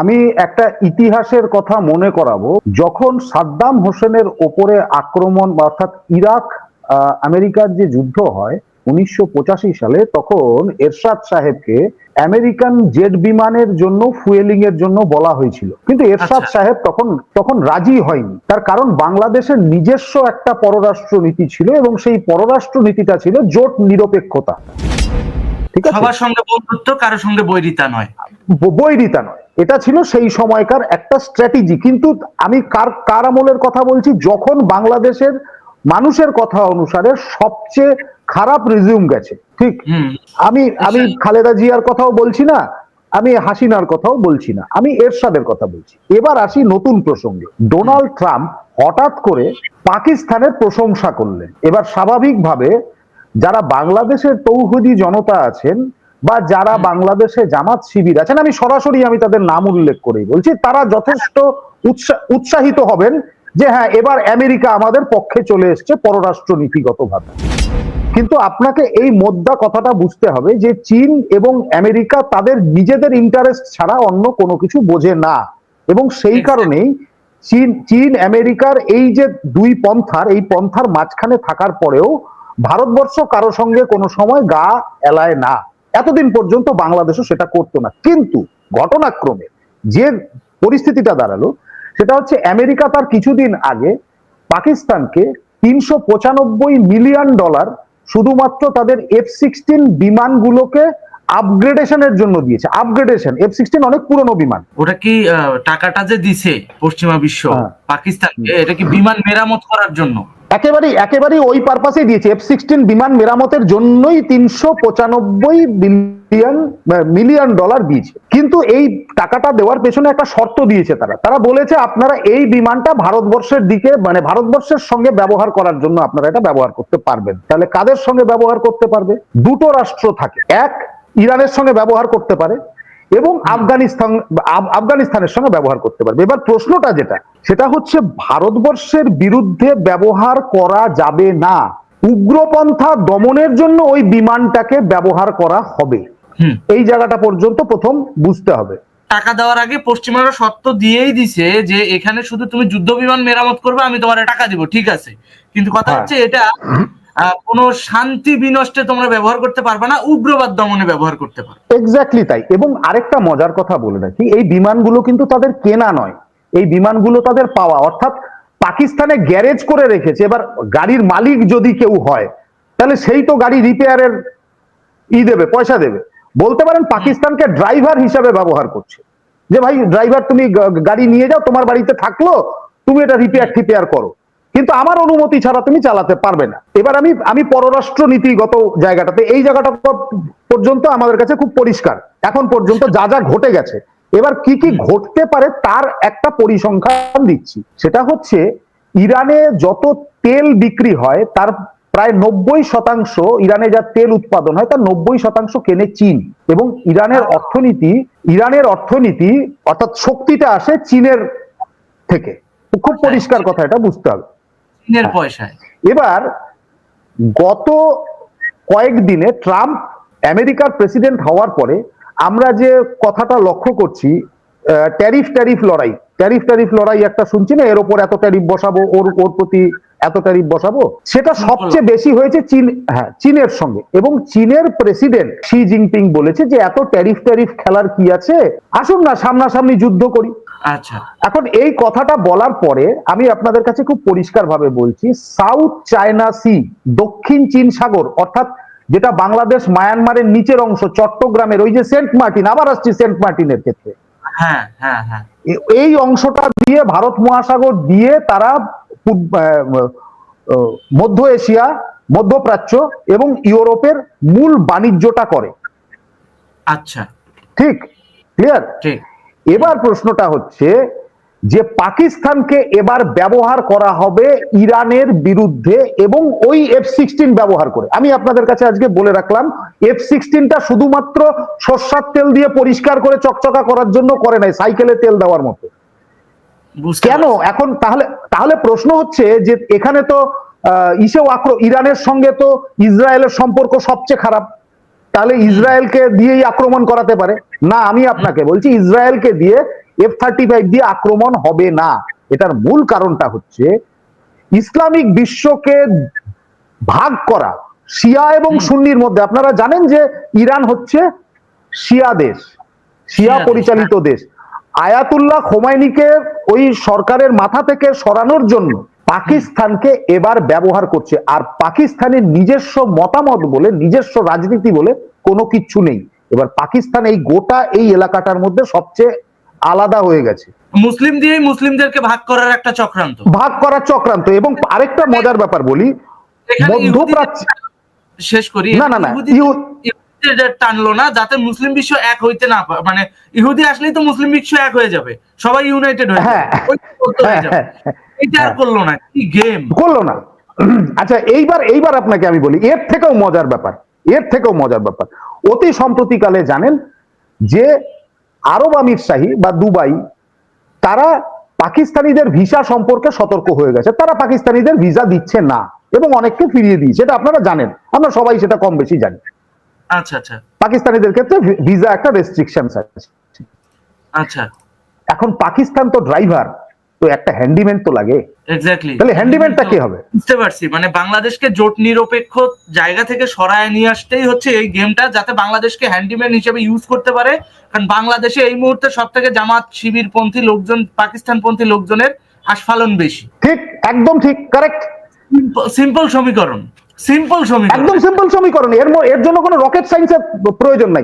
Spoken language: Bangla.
আমি একটা ইতিহাসের কথা মনে করাবো। যখন সাদ্দাম হোসেনের ওপরে আক্রমণ বা অর্থাৎ ইরাক আমেরিকার যে যুদ্ধ হয় 1985 সালে, তখন এরশাদ সাহেবকে আমেরিকান জেট বিমানের জন্য ফুয়েলিং এর জন্য বলা হয়েছিল, কিন্তু এরশাদ আচ্ছা। সাহেব তখন তখন রাজি হয়নি। তার কারণ বাংলাদেশের নিজস্ব একটা পররাষ্ট্র নীতি ছিল এবং সেই পররাষ্ট্র নীতিটা ছিল জোট নিরপেক্ষতা। ঠিক আছে, সবার সঙ্গে বন্ধুত্ব, কারো সঙ্গে বৈরিতা নয়। বৈরিতা নয়, এটা ছিল সেই সময়কার একটা স্ট্র্যাটেজি। কিন্তু আমি কার কার আমলের কথা বলছি, যখন বাংলাদেশের মানুষের কথা অনুসারে সবচেয়ে খারাপ রিজিউম গেছে। ঠিক, আমি আমি খালেদা জিয়ার কথাও বলছি না, আমি হাসিনার কথাও বলছি না, আমি এরশাদের কথা বলছি। এবার আসি নতুন প্রসঙ্গে। ডোনাল্ড ট্রাম্প হঠাৎ করে পাকিস্তানের প্রশংসা করলেন। এবার স্বাভাবিকভাবে যারা বাংলাদেশের তৌহিদি জনতা আছেন বা যারা বাংলাদেশে জামাত শিবির আছেন, আমি সরাসরি তাদের নাম উল্লেখ করেই বলছি, তারা যথেষ্ট উৎসাহিত হবেন যে হ্যাঁ, এবার আমেরিকা আমাদের পক্ষে চলে এসছে পররাষ্ট্র নীতিগতভাবে। কিন্তু আপনাকে এই মোদ্দা কথাটা বুঝতে হবে যে চীন এবং আমেরিকা তাদের নিজেদের ইন্টারেস্ট ছাড়া অন্য কোনো কিছু বোঝে না, এবং সেই কারণেই চীন আমেরিকার এই যে দুই পন্থার, এই পন্থার মাঝখানে থাকার পরেও ভারতবর্ষ কারো সঙ্গে কোনো সময় গা এলায় না। এতদিন পর্যন্ত বাংলাদেশও সেটা করতো না। কিন্তু ঘটনাক্রমে যে পরিস্থিতিটা দাঁড়ালো সেটা হচ্ছে, আমেরিকা তার কিছুদিন আগে পাকিস্তানকে $395 মিলিয়ন শুধুমাত্র তাদের F-16 বিমানগুলোকে আপগ্রেডেশনের জন্য দিয়েছে। আপগ্রেডেশন, F-16 অনেক পুরনো বিমান। ওটা কি টাকাটা যে দিছে পশ্চিমা বিশ্ব পাকিস্তানকে, এটা কি বিমান মেরামত করার জন্য? একেবারেই ওই পারপাসেই দিয়েছে। F-16 বিমান মেরামতের জন্যই $395 মিলিয়ন দিয়েছে। কিন্তু এই টাকাটা দেওয়ার পেছনে একটা শর্ত দিয়েছে। তারা বলেছে আপনারা এই বিমানটা ভারতবর্ষের দিকে, মানে ভারতবর্ষের সঙ্গে ব্যবহার করার জন্য আপনারা এটা ব্যবহার করতে পারবেন। তাহলে কাদের সঙ্গে ব্যবহার করতে পারবে? দুটো রাষ্ট্র থাকে, এক ইরানের সঙ্গে ব্যবহার করতে পারে এবং আফগানিস্তানের সঙ্গে ব্যবহার করতে পারবে। এবার প্রশ্নটা যেটা, সেটা হচ্ছে ভারতবর্ষের বিরুদ্ধে ব্যবহার করা যাবে না, উগ্রপন্থা দমনের জন্য ওই বিমানটাকে ব্যবহার করা হবে। এই জায়গাটা পর্যন্ত প্রথম বুঝতে হবে। টাকা দেওয়ার আগে পশ্চিমারা শর্ত দিয়েই দিছে যে এখানে শুধু তুমি যুদ্ধ বিমান মেরামত করবে, আমি তোমার টাকা দিব, ঠিক আছে, কিন্তু কথা হচ্ছে এটা কোনো শান্তি বিনষ্টে তোমরা ব্যবহার করতে পারবে না, উগ্রবাদ দমনে ব্যবহার করতে পারো। এক্স্যাক্টলি তাই। এবং আরেকটা মজার কথা বলে রাখি, এই বিমানগুলো কিন্তু তাদের কেনা নয়, এই বিমানগুলো তাদের পাওয়া। অর্থাৎ পাকিস্তানে গ্যারেজ করে রেখেছে। এবার গাড়ির মালিক যদি কেউ হয়, তাহলে সেই তো গাড়ি রিপেয়ারের দেবে, পয়সা দেবে। বলতে পারেন পাকিস্তানকে ড্রাইভার হিসাবে ব্যবহার করছে, যে ভাই ড্রাইভার তুমি গাড়ি নিয়ে যাও, তোমার বাড়িতে থাকলো, তুমি এটা রিপেয়ার করো, কিন্তু আমার অনুমতি ছাড়া তুমি চালাতে পারবে না। এবার আমি পররাষ্ট্র নীতিগত জায়গাটাতে, এই জায়গাটা পর্যন্ত আমাদের কাছে খুব পরিষ্কার এখন পর্যন্ত যা যা ঘটে গেছে। এবার কি কি ঘটতে পারে তার একটা পরিসংখ্যান দিচ্ছি। সেটা হচ্ছে, ইরানে যত তেল বিক্রি হয় তার প্রায় 90%, ইরানে যা তেল উৎপাদন হয় তার 90% কেনে চীন। এবং ইরানের অর্থনীতি অর্থাৎ শক্তিটা আসে চীনের থেকে। খুব পরিষ্কার কথা, এটা বুঝতে হবে। চীনের পয়সায়। এবার গত কয়েকদিনে ট্রাম্প আমেরিকার প্রেসিডেন্ট হওয়ার পরে আমরা যে কথাটা লক্ষ্য করছি, ট্যারিফ লড়াই একটা শুনছি না, এর উপর এত ট্যারিফ বসাবো, ওর প্রতি এত ট্যারিফ বসাবো, সেটা সবচেয়ে বেশি হয়েছে চীনের সঙ্গে। এবং চীনের প্রেসিডেন্ট শি জিনপিং বলেছে যে এত ট্যারিফ খেলার কি আছে, আসুন না সামনাসামনি যুদ্ধ করি। আচ্ছা, এখন এই কথাটা বলার পরে আমি আপনাদের কাছে খুব পরিষ্কার ভাবে বলছি, সাউথ চায়না সি, দক্ষিণ চীন সাগর, অর্থাৎ যেটা বাংলাদেশ মায়ানমারের নিচের অংশ, চট্টগ্রামের ওই যে সেন্ট মার্টিন, আবার আসছি সেন্ট মার্টিনের ক্ষেত্রে, এই অংশটা দিয়ে ভারত মহাসাগর দিয়ে তারা মধ্য এশিয়া, মধ্যপ্রাচ্য এবং ইউরোপের মূল বাণিজ্যটা করে। আচ্ছা, ঠিক, ক্লিয়ার? ঠিক। এবার প্রশ্নটা হচ্ছে যে পাকিস্তানকে এবার ব্যবহার করা হবে ইরানের বিরুদ্ধে, এবং ওই F-16 ব্যবহার করে। আমি আপনাদের কাছে আজকে বলে রাখলাম, F-16টা শুধুমাত্র সরষের তেল দিয়ে পরিষ্কার করে চকচকা করার জন্য করে নাই, সাইকেলে তেল দেওয়ার মতো। কেন এখন তাহলে প্রশ্ন হচ্ছে যে এখানে তো ইরানের সঙ্গে তো ইসরায়েলের সম্পর্ক সবচেয়ে খারাপ, তাহলে ইসরায়েলকে দিয়েই আক্রমণ করাতে পারে না। আমি আপনাকে বলছি, ইসরায়েলকে দিয়ে F-35 দিয়ে আক্রমণ হবে না। এটার মূল কারণটা হচ্ছে ইসলামিক বিশ্বকে ভাগ করা শিয়া এবং সুন্নির মধ্যে। আপনারা জানেন যে ইরান হচ্ছে শিয়া দেশ, শিয়া পরিচালিত দেশ। আয়াতুল্লাহ খোমাইনিকে ওই সরকারের মাথা থেকে সরানোর জন্য পাকিস্তানকে এবার ব্যবহার করছে। আর পাকিস্তানের নিজস্ব মতামত বলে, নিজস্ব রাজনীতি বলে কোনো কিচ্ছু নেই। এবার পাকিস্তান এই গোটা এই এলাকাটার মধ্যে সবচেয়ে আলাদা হয়ে গেছে। মুসলিম দিয়ে মুসলিমদেরকে ভাগ করার একটা চক্রান্ত, ভাগ করার চক্রান্ত। এবং আরেকটা মজার ব্যাপার বলি, মধ্যপ্রাচ্য শেষ করি, না না না, টানলো না যাতে মুসলিম বিশ্ব এক হইতে না, মানে ইহুদি আসলেই তো মুসলিম বিশ্ব এক হয়ে যাবে, সবাই ইউনাইটেড হয়ে যাবে, এটা আর করলো না। কি গেম করলো না। আচ্ছা, এইবার আপনাকে আমি বলি এর থেকেও মজার ব্যাপার। অতি সম্প্রতিকালে জানেন যে আরব আমির শাহী বা দুবাই তারা পাকিস্তানিদের ভিসা সম্পর্কে সতর্ক হয়ে গেছে। তারা পাকিস্তানিদের ভিসা দিচ্ছে না এবং অনেককে ফিরিয়ে দিয়েছে। এটা আপনারা জানেন, আমরা সবাই সেটা কম বেশি জানি। আচ্ছা আচ্ছা, পাকিস্তানিদের ক্ষেত্রে ভিসা একটা রেস্ট্রিকশন আছে। আচ্ছা, এখন পাকিস্তান তো ড্রাইভার, তো একটা হ্যান্ডিম্যান তো লাগে। এক্স্যাক্টলি, তাহলে হ্যান্ডিম্যানটা কি হবে? বুঝতে পারছি, মানে বাংলাদেশকে জোট নিরপেক্ষ জায়গা থেকে সরায় নিয়ে আসতেই হচ্ছে এই গেমটা, যাতে বাংলাদেশকে হ্যান্ডিম্যান হিসেবে ইউজ করতে পারে। কারণ বাংলাদেশে এই মুহূর্তে সব থেকে জামাত শিবির পন্থী লোকজন, পাকিস্তান পন্থী লোকজনের আস্ফালন বেশি। ঠিক, একদম ঠিক, কারেক্ট। সিম্পল সমীকরণ, একদম সিম্পল সমীকরণ। এর জন্য কোনো রকেট সায়েন্সের প্রয়োজন নাই।